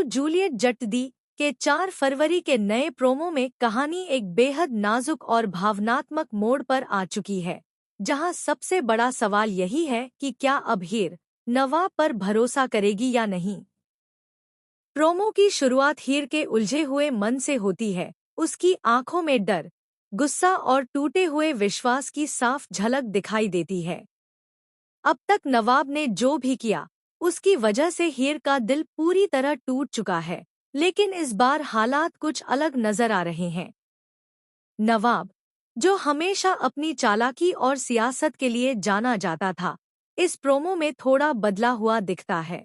Juliet Jatti के 4 फरवरी के नए प्रोमो में कहानी एक बेहद नाजुक और भावनात्मक मोड़ पर आ चुकी है, जहां सबसे बड़ा सवाल यही है कि क्या अब हीर नवाब पर भरोसा करेगी या नहीं। प्रोमो की शुरुआत हीर के उलझे हुए मन से होती है। उसकी आंखों में डर, गुस्सा और टूटे हुए विश्वास की साफ झलक दिखाई देती है। अब तक नवाब ने जो भी किया, उसकी वजह से हीर का दिल पूरी तरह टूट चुका है, लेकिन इस बार हालात कुछ अलग नजर आ रहे हैं। नवाब, जो हमेशा अपनी चालाकी और सियासत के लिए जाना जाता था, इस प्रोमो में थोड़ा बदला हुआ दिखता है।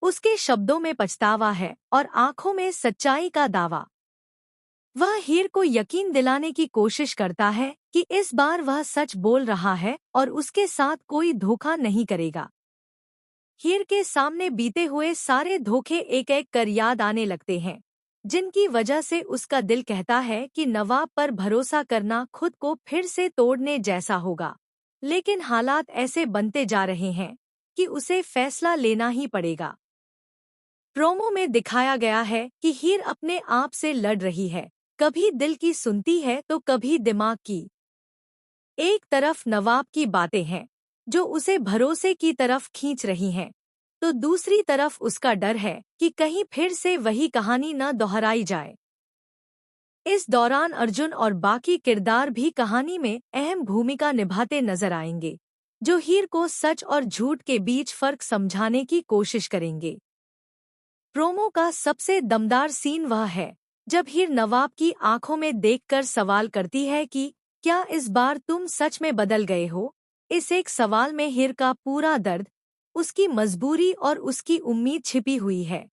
उसके शब्दों में पछतावा है और आंखों में सच्चाई का दावा। वह हीर को यकीन दिलाने की कोशिश करता है कि इस बार वह सच बोल रहा है और उसके साथ कोई धोखा नहीं करेगा। हीर के सामने बीते हुए सारे धोखे एक एक कर याद आने लगते हैं, जिनकी वजह से उसका दिल कहता है कि नवाब पर भरोसा करना खुद को फिर से तोड़ने जैसा होगा। लेकिन हालात ऐसे बनते जा रहे हैं कि उसे फैसला लेना ही पड़ेगा। प्रोमो में दिखाया गया है कि हीर अपने आप से लड़ रही है, कभी दिल की सुनती है तो कभी दिमाग की। एक तरफ नवाब की बातें हैं जो उसे भरोसे की तरफ खींच रही हैं, तो दूसरी तरफ उसका डर है कि कहीं फिर से वही कहानी न दोहराई जाए। इस दौरान अर्जुन और बाकी किरदार भी कहानी में अहम भूमिका निभाते नजर आएंगे, जो हीर को सच और झूठ के बीच फर्क समझाने की कोशिश करेंगे। प्रोमो का सबसे दमदार सीन वह है जब हीर नवाब की आंखों में देखकर सवाल करती है कि क्या इस बार तुम सच में बदल गए हो। इस एक सवाल में हीर का पूरा दर्द, उसकी मजबूरी और उसकी उम्मीद छिपी हुई है।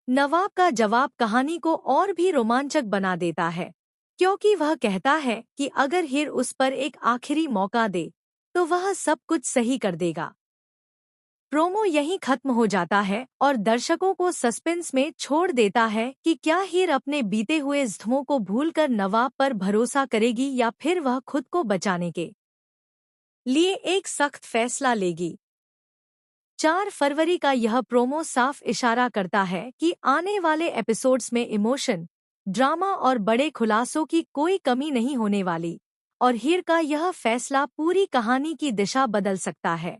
नवाब का जवाब कहानी को और भी रोमांचक बना देता है, क्योंकि वह कहता है कि अगर हीर उस पर एक आखिरी मौका दे तो वह सब कुछ सही कर देगा। प्रोमो यहीं खत्म हो जाता है और दर्शकों को सस्पेंस में छोड़ देता है कि क्या हीर अपने बीते हुए ज़ख्मों को भूलकर नवाब पर भरोसा करेगी या फिर वह खुद को बचाने के लिए एक सख्त फैसला लेगी। 4 फरवरी का यह प्रोमो साफ इशारा करता है कि आने वाले एपिसोड्स में इमोशन, ड्रामा और बड़े खुलासों की कोई कमी नहीं होने वाली, और हीर का यह फैसला पूरी कहानी की दिशा बदल सकता है।